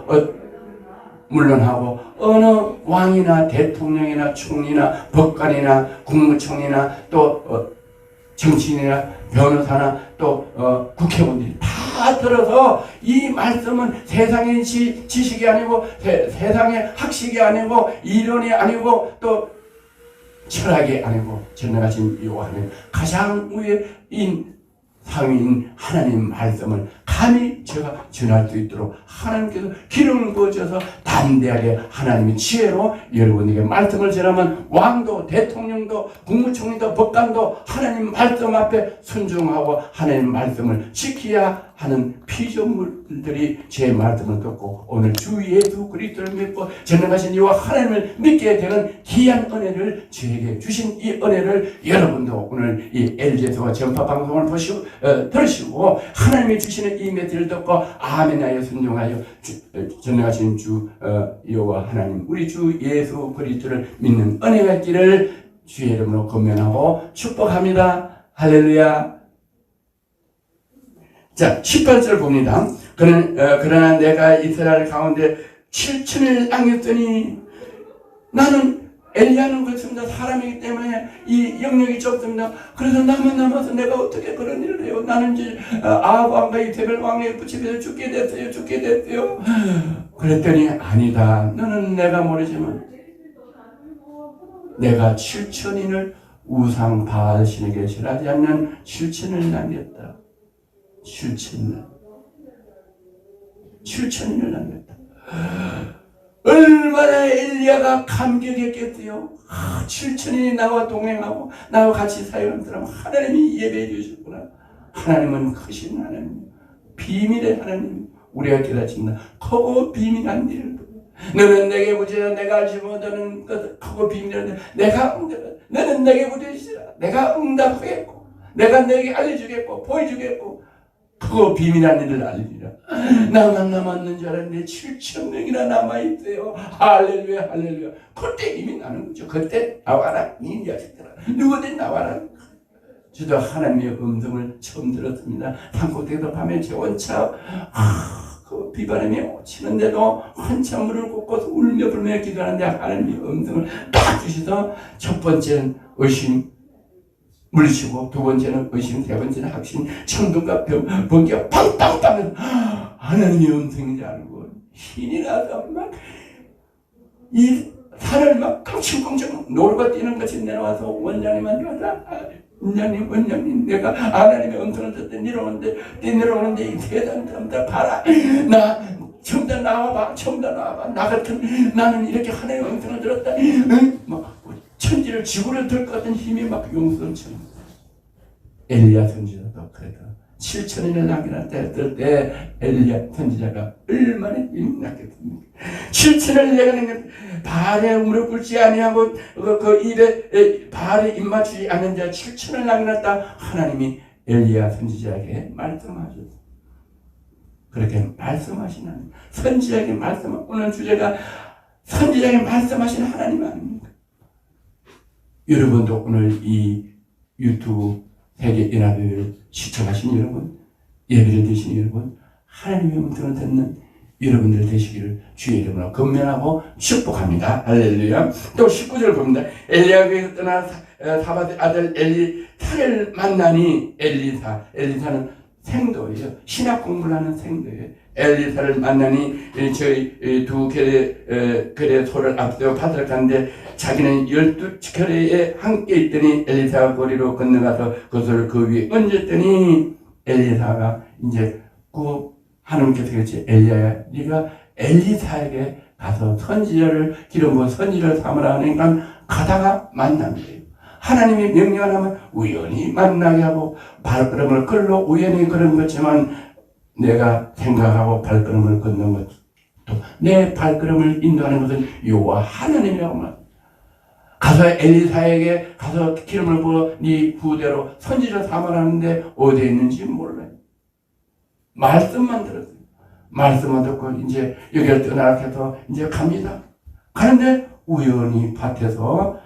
물론하고 어느 왕이나 대통령이나 총리나 법관이나 국무총리나 또 정치인이나 변호사나 또 국회의원들이 다 들어서 이 말씀은 세상의 지식이 아니고 세상의 학식이 아니고 이론이 아니고 또 철학이 아니고 전능하신 여호와 하나님 가장 위인 상위인 하나님 말씀을 감히 제가 전할 수 있도록 하나님께서 기름을 부어줘서 담대하게 하나님의 지혜로 여러분에게 말씀을 전하면 왕도 대통령도 국무총리도 법관도 하나님 말씀 앞에 순종하고 하나님 말씀을 지켜야 하는 피조물들이 제 말씀을 듣고 오늘 주 예수 그리스도를 믿고 전능하신 이와 하나님을 믿게 되는 귀한 은혜를 저에게 주신 이 은혜를 여러분도 오늘 이 LG에서 전파 방송을 들으시고 하나님이 주시는 이 메시지를 듣고 아멘하여 순종하여 전능하신 주 여호와 하나님 우리 주 예수 그리스도를 믿는 은혜가 있기를 주의 이름으로 권면하고 축복합니다. 할렐루야. 자, 18절 봅니다. 그러나 내가 이스라엘 가운데 7천을 남겼더니 나는 엘리야는 그렇습니다. 사람이기 때문에 이 영역이 좁습니다. 그래서 나만 남아서 내가 어떻게 그런 일을 해요? 나는 이제 아합 왕과 이세벨 왕에게 붙잡혀서 죽게 됐어요. 그랬더니 아니다. 너는 내가 모르지만 내가 7천인을 우상 바알신에게 절하지 않는 7천을 남겼다. 7천인을 남겼다. 얼마나 엘리야가 감격했겠어요. 7천인이 나와 동행하고 나와 같이 사역하는 사람 하나님이 예배해 주셨구나. 하나님은 크신 하나님, 비밀의 하나님, 우리가 깨닫습니다. 크고 비밀한 일을 너는 내게 묻으라 내가 알지 못하는 것 크고 비밀한 너는 내게 묻으시라 내가 응답하겠고 내가 너에게 알려주겠고 보여주겠고 크고 비밀한 일을 알리리라. 나만 남았는 줄 알았는데 7천 명이나 남아있어요. 할렐루야 할렐루야. 그때 이미 나는 거죠. 그때 나와라 이 자식들아 누구든 나와라. 저도 하나님의 음성을 처음 들었습니다. 산꼭대기에서 밤에 재원차 그 비바람이 치는데도 한참 물을 꽂고서 울며 불며 기도하는데 하나님의 음성을 딱 주셔서 첫 번째는 의심 물리치고 두 번째는 의심, 세 번째는 확신, 천둥과 번개가 팡팡 따면서 하나님의 음성인지 알고 신이 나서 막 이 산을 막 껑충껑충 놀고 뛰는 것이 내려와서 원장님한테 와서 원장님 내가 하나님의 음성을 듣때 내려오는데 이 세상 사람들 봐라 나 처음 다 나와봐 나 같은 나는 이렇게 하나님의 음성을 들었다 막 천지를 지구를 들 것 같은 힘이 막 용서처럼 엘리야 선지자도 그래도 7천인을 남겨놨다 했을 때 엘리야 선지자가 얼마나 힘이 났겠습니까? 7천을 내가 바알에 무릎 꿇지 아니하고 그 입에 바알에 입 맞추지 않는 자 7천을 남겨놨다 하나님이 엘리야 선지자에게 말씀하셨어요. 그렇게 말씀하시는 선지자에게 말씀 오늘 주제가 선지자에게 말씀하시는 하나님 아닙니까? 여러분도 오늘 이 유튜브 세계 인하교회를 시청하신 여러분, 예배를 드시는 여러분, 하나님의 음성을 듣는 여러분들 되시기를 주의 이름으로 건면하고 축복합니다. 할렐루야. 또 19절 봅니다. 엘리야에게 떠나 사밧의 아들 엘리사를 만나니 엘리사는 생도예요. 신학 공부를 하는 생도예요. 엘리사를 만나니 저희 두 결의 소를 앞세워 밭을 가는데 자기는 12결의에 함께 있더니 엘리사가 거리로 건너가서 그것을 그 위에 얹었더니 엘리사가 이제 그 하나님께서 그랬지 엘리야야 네가 엘리사에게 가서 선지자를 기름 부어 선지자를 삼으라 하니까 가다가 만난 거예요. 하나님이 명령을 하면 우연히 만나게 하고 발걸음을 걸러 우연히 걸은 것지만 내가 생각하고 발걸음을 걷는 것도 내 발걸음을 인도하는 것은 여호와 하나님이라고 말. 가서 엘리사에게 가서 기름을 부어 네 후대로 선지자 삼으라는데 어디에 있는지 몰라요. 말씀만 들었어요. 말씀만 듣고 이제 여기를 떠나게 해서 이제 갑니다. 가는데 우연히 밭에서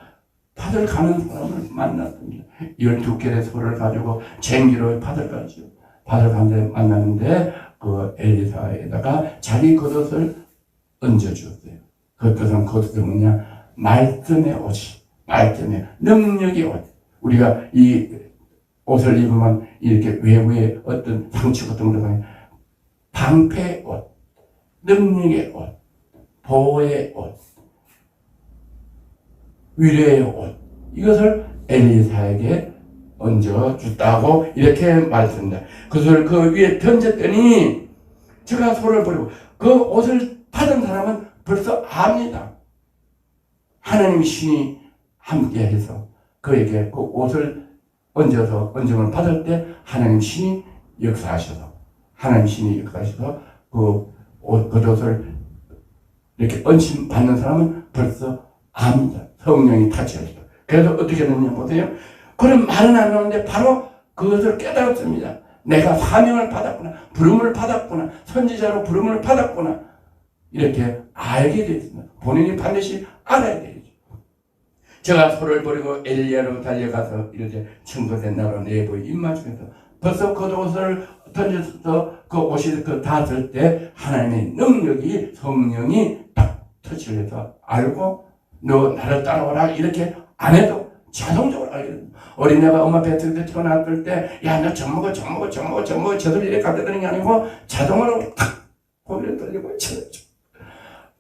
밭을 가는 사람을 만났습니다. 12개의 소를 가지고 쟁기로 밭을 가죠. 밭을 가는데 만났는데 그 엘리사에다가 자기 겉옷을 얹어주었어요. 그 겉옷은 뭐냐? 말씀의 옷이, 말씀의 능력의 옷. 우리가 이 옷을 입으면 이렇게 외부에 어떤 상처 같은 것도 방패의 옷, 능력의 옷, 보호의 옷, 위로의 옷, 이것을 엘리사에게 얹어줬다고 이렇게 말씀합니다. 그것을 그 위에 던졌더니 저가 손을 버리고 그 옷을 받은 사람은 벌써 압니다. 하나님 신이 함께해서 그에게 그 옷을 얹어서 얹음을 받을 때 하나님 신이 역사하셔서 그 옷을 이렇게 얹힘 받는 사람은 벌써 압니다. 성령이 타치하시고. 그래서 어떻게 됐냐 보세요. 그런 말은 안 나오는데 바로 그것을 깨달았습니다. 내가 사명을 받았구나. 부름을 받았구나. 선지자로 부름을 받았구나. 이렇게 알게 되었습니다. 본인이 반드시 알아야 되죠. 제가 소를 버리고 엘리야로 달려가서 이렇게 청소된 나로 내부에 입맞추면서 벌써 그 옷을 던져서 그 옷이 그 닿았을 때 하나님의 능력이 성령이 딱 터치를 해서 알고 너 나를 따라오라 이렇게 안 해도 자동적으로 알게 됩니다. 어린애가 엄마 뱃속에서 태어났을 때 야 너 젖 먹어 저들 이렇게 가져다니는 게 아니고 자동으로 탁 고개를 돌리고 쳐죠.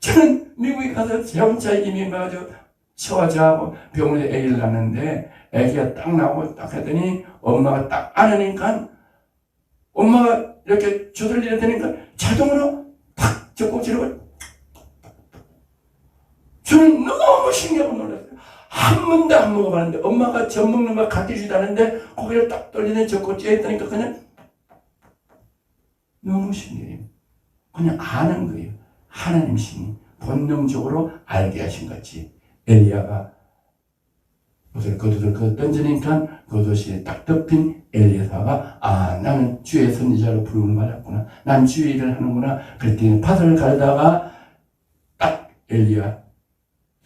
저는 미국에 가서 제 혼자 이민 가가지고 처자하고 병원에 아기를 낳는데 아기가 딱 나오고 딱 했더니 엄마가 딱 안으니까 엄마가 이렇게 젖을 이렇다니까 자동으로 탁 젖꼭지를 저는 너무 신기하고 놀랐어요. 한 번도 안 먹어봤는데 엄마가 젖 먹는 거 가르쳐주다는데 고개를 딱 돌리는 젖꼭지에 있다니까 그냥 너무 신기해요. 그냥 아는 거예요. 하나님 신이 본능적으로 알게 하신 같이 엘리야가 그 옷을 던지니까 그 옷이 딱 덮인 엘리야가 나는 주의 선지자로 부름을 받았구나. 난 주의 일을 하는구나. 그랬더니 밭을 갈다가 딱 엘리야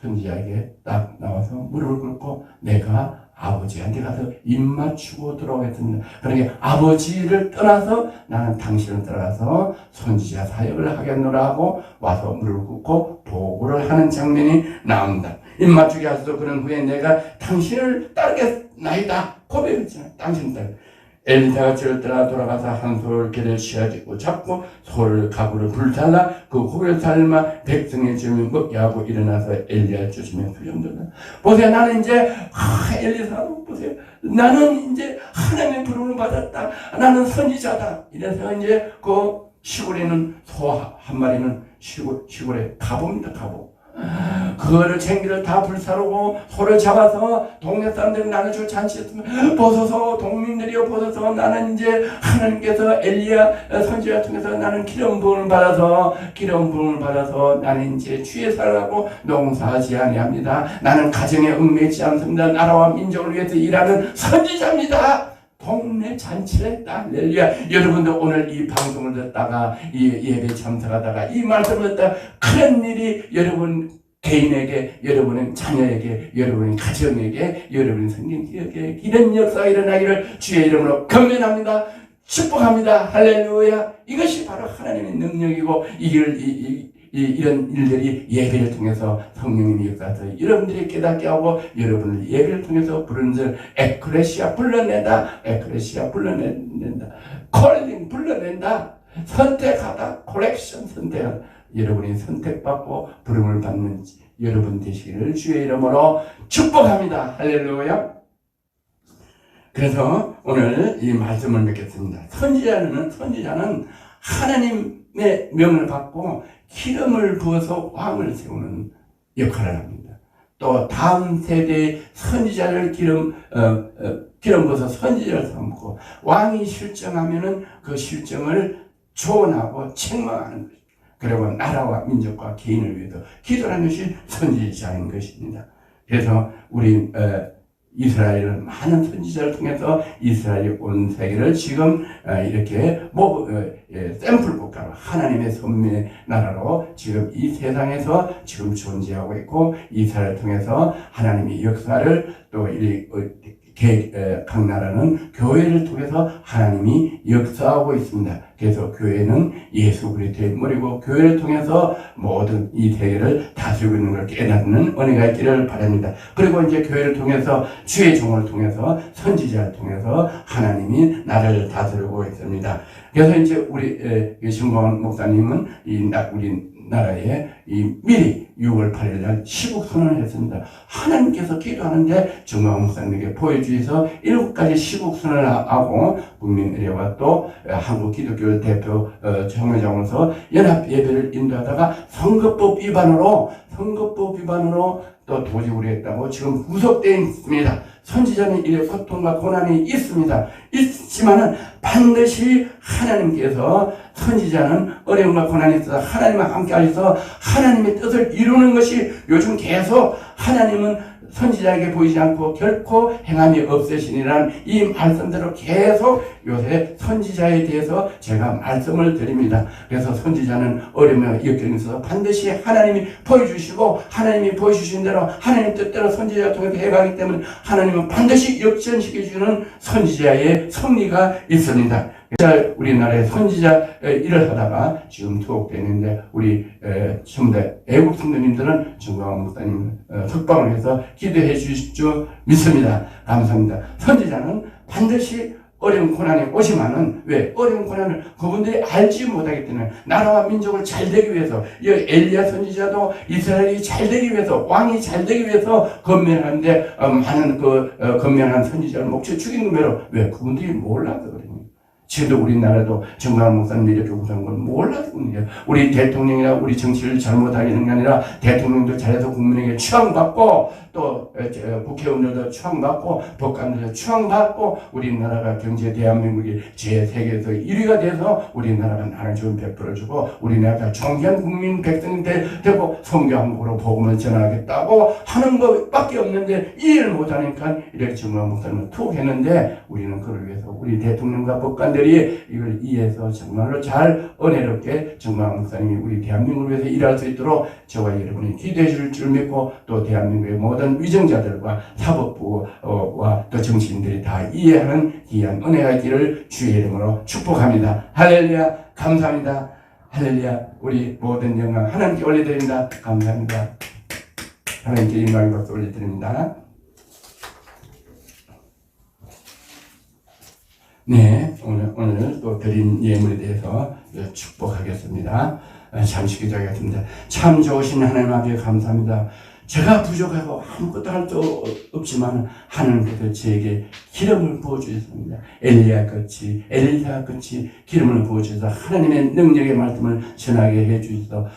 선지자에게 딱 나와서 무릎을 꿇고 내가 아버지한테 가서 입 맞추고 들어오겠습니다. 그러니까 아버지를 떠나서 나는 당신을 따라서 선지자 사역을 하겠노라 하고 와서 무릎을 꿇고 보고를 하는 장면이 나옵니다. 입 맞추게 하셔서 그런 후에 내가 당신을 따르겠나이다 고백했잖아요. 당신을 따르. 엘리사가 저를 따라 돌아가서 한 소를 개를 씌워주고 잡고 소를 가구를 불살라 그 고기를 삶아 백성의 짐을 먹게 하고 일어나서 엘리야 주시면 수염들다. 보세요. 나는 이제 엘리사 보세요. 나는 이제 하나님의 부름을 받았다. 나는 선지자다. 이래서 이제 그 시골에는 소 한 마리는 시골에 가봅니다. 가보. 그거를 챙기를 다 불사르고 소를 잡아서 동네 사람들이 나눠줄 잔치했으면 보소서 동민들이여 보소서 나는 이제 하나님께서 엘리야 선지자 통해서 나는 기름 부음을 받아서 나는 이제 주의 살라고 농사하지 아니합니다. 나는 가정에 얽매이지 않습니다. 나라와 민족을 위해서 일하는 선지자입니다. 동네 잔치를 했다. 할렐루야. 여러분도 오늘 이 방송을 듣다가 이 예배 참석하다가 이 말씀을 듣다가 그런 일이 여러분 개인에게, 여러분의 자녀에게, 여러분의 가정에게, 여러분의 성경에게 이런 역사가 일어나기를 주의 이름으로 경배합니다. 축복합니다. 할렐루야. 이것이 바로 하나님의 능력이고 이런 일들이 예배를 통해서 성령님이 역사해서 여러분들이 깨닫게 하고 여러분을 예배를 통해서 부르는 줄 에클레시아 불러낸다. 콜링 불러낸다. 선택하다. 콜렉션 선택하다. 여러분이 선택받고 부름을 받는 여러분 되시기를 주의 이름으로 축복합니다. 할렐루야. 그래서 오늘 이 말씀을 맺겠습니다. 선지자는 하나님의 명을 받고 기름을 부어서 왕을 세우는 역할을 합니다. 또 다음 세대의 선지자를 기름 부어서 선지자를 삼고 왕이 실정하면은 그 실정을 조언하고 책망하는 것입니다. 그리고 나라와 민족과 개인을 위해서 기도하는 것이 선지자인 것입니다. 그래서 우리 이스라엘은 많은 선지자를 통해서 이스라엘이 온 세계를 지금 이렇게 샘플 국가로 하나님의 선민의 나라로 지금 이 세상에서 지금 존재하고 있고 이스라엘을 통해서 하나님의 역사를 또 각 나라는 교회를 통해서 하나님이 역사하고 있습니다. 그래서 교회는 예수 그리스도의 머리고 교회를 통해서 모든 이 세계를 다스리고 있는 걸 깨닫는 은혜가 있기를 바랍니다. 그리고 이제 교회를 통해서 주의 종을 통해서 선지자를 통해서 하나님이 나를 다스리고 있습니다. 그래서 이제 우리 신봉원 목사님은 우리 우리나라에 이 미리 6월 8일 날 시국 선언을 했습니다. 하나님께서 기도하는데 정광훈 목사님에게 보여주셔서 7가지 시국 선언을 하고 국민의례와 또 한국 기독교 대표 총회장으로서 연합 예배를 인도하다가 선거법 위반으로 또 도지우려 했다고 지금 구속되어 있습니다. 선지자는 이래 고통과 고난이 있지만은 반드시 하나님께서 선지자는 어려움과 고난이 있어서 하나님과 함께 하셔서 하나님의 뜻을 이루는 것이 요즘 계속 하나님은 선지자에게 보이지 않고 결코 행함이 없으시니라는 이 말씀대로 계속 요새 선지자에 대해서 제가 말씀을 드립니다. 그래서 선지자는 어려움과 역경이 있어서 반드시 하나님이 보여주시고 하나님이 보여주신 대로 하나님 뜻대로 선지자를 통해서 해가기 때문에 하나님은 반드시 역전시켜주는 선지자의 섭리가 있습니다. 우리나라의 선지자 일을 하다가 지금 투옥되는데 우리 전부 다 애국 성도님들은 정광훈 목사님 석방을 해서 기도해 주실 줄 믿습니다. 감사합니다. 선지자는 반드시 어려운 고난이 오지만은 왜 어려운 고난을 그분들이 알지 못하기 때문에 나라와 민족을 잘 되기 위해서 이 엘리야 선지자도 이스라엘이 잘 되기 위해서 왕이 잘 되기 위해서 건면하는데 많은 건면한 선지자를 목숨 죽인 거로 왜 그분들이 몰랐거든요. 지금도 우리나라도 정광훈 목사님이 이렇게 구성한 걸 몰랐거든요. 우리 대통령이나 우리 정치를 잘못하는 게 아니라 대통령도 잘해서 국민에게 추앙받고 또 국회의원들도 추앙받고 법관들도 추앙받고 우리나라가 경제 대한민국이 제 세계에서 1위가 돼서 우리나라가 나는 좋은 백부를 주고 우리나라가 존귀한 국민 백성이 되고 성경으로 복음을 전하겠다고 하는 것밖에 없는데 이해를 못하니까 이렇게 정광훈 목사님을 툭 했는데 우리는 그걸 위해서 우리 대통령과 법관들이 이걸 이해해서 정말로 잘 은혜롭게 정광훈 목사님이 우리 대한민국을 위해서 일할 수 있도록 저와 여러분이 기도해 줄 줄 믿고 또 대한민국의 모든 위정자들과 사법부와 또 정치인들이 다 이해하는 귀한 은혜가 있기를 주의 이름으로 축복합니다. 할렐루야. 감사합니다. 할렐루야. 우리 모든 영광 하나님께 올려드립니다. 감사합니다. 하나님께 영광 박수 올려드립니다. 네, 오늘 또 드린 예물에 대해서 축복하겠습니다. 잠시 기도하겠습니다. 참 좋으신 하나님 아버지 감사합니다. 제가 부족하고 아무것도 할 수 없지만 하나님께서 저에게 기름을 부어주셨습니다. 엘리야 같이 기름을 부어주셔서 하나님의 능력의 말씀을 전하게 해주셔서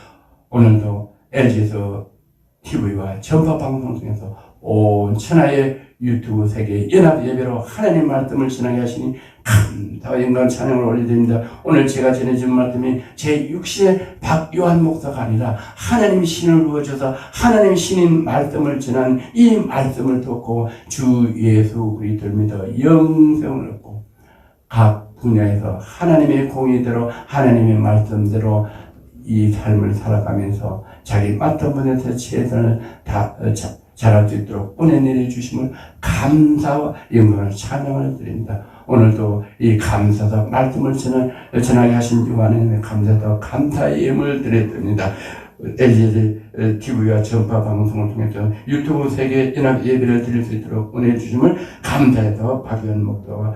오늘도 LG에서 TV와 전파 방송 중에서 온 천하의 유튜브 세계 연합 예배로 하나님 말씀을 전하게 하시니 감사와 영광 찬양을 올려드립니다. 오늘 제가 전해준 말씀이 제 육신의 박요한 목사가 아니라 하나님이 신을 부어줘서 하나님 신인 말씀을 전한 이 말씀을 듣고 주 예수 그리스도를 믿어 영생을 얻고 각 분야에서 하나님의 공의대로 하나님의 말씀대로 이 삶을 살아가면서 자기 맡은 분야에서 최선을 다 잘할 수 있도록 은혜 내려주심을 감사와 영광을 찬양을 드립니다. 오늘도 이 감사와 말씀을 전하게 하신 주 하나님의 감사와 감사의 예물 드립니다. LG TV와 전파 방송을 통해서 유튜브 세계 연합 예배를 드릴 수 있도록 은혜 주심을 감사해서 박연 목사와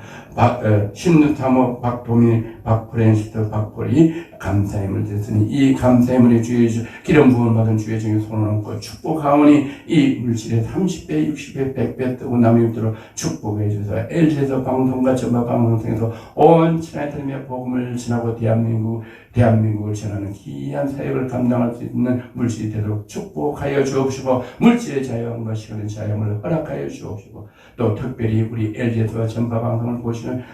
신누타모 박도민 박프랜시스 박폴이 감사임을 드렸으니 이 감사임을 주의 기름 부음 받은 주의 정에 손을 얹고 축복하오니 이 물질에 30배 60배 100배 뜨고 남이 있도록 축복해 주셔서 LG에서 방송과 전파 방송을 통해서 온 천하에 들며 복음을 전하고 대한민국을 전하는 귀한 사역을 감당할 수 있는 물질이 되도록 축복하여 주옵시고 물질의 자유함과 시간의 자유함을 허락하여 주옵시고 또 특별히 우리 LG에서 전파 방송을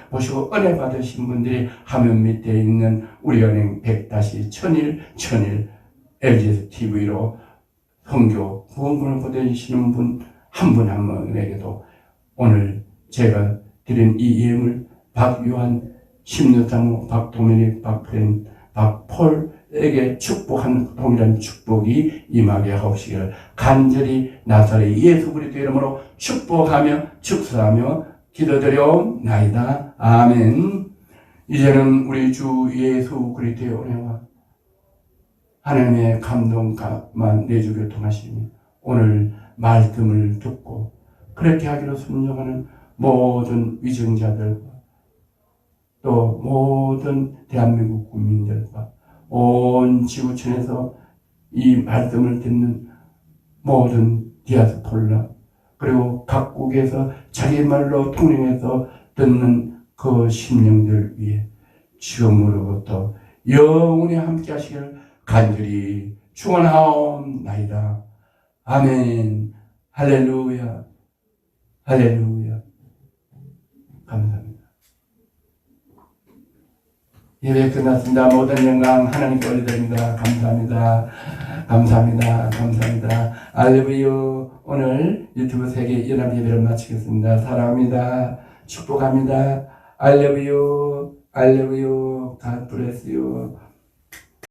보시고 은혜 받으신 분들이 화면 밑에 있는 우리 은행 100-1001 LG에서 TV로 선교 후원금을 보내주시는 분 한 분 한 분에게도 오늘 제가 드린 이 예물 박요한 심누사무 박동민이 박프렌 박폴에게 축복한 동일한 축복이 임하게 하옵시기를 간절히 나사렛 예수 그리스도 이름으로 축복하며 축사하며 기도드려옵나이다. 아멘. 이제는 우리 주 예수 그리스도의 은혜와 하나님의 감동만 내주길 통하시니 오늘 말씀을 듣고 그렇게 하기로 순종하는 모든 위정자들과 또 모든 대한민국 국민들과 온 지구촌에서 이 말씀을 듣는 모든 디아스폴라, 그리고 각국에서 자기 말로 통용해서 듣는 그 심령들 위해 지금으로부터 영원히 함께 하시길 간절히 축원하옵나이다. 아멘. 할렐루야. 할렐루야. 감사합니다. 예배 끝났습니다. 모든 영광 하나님께 올려드립니다. 감사합니다. 감사합니다. 감사합니다. 알레루야. 오늘 유튜브 세계 연합 예배를 마치겠습니다. 사랑합니다. 축복합니다. 알레루야. 알레루야. God bless you.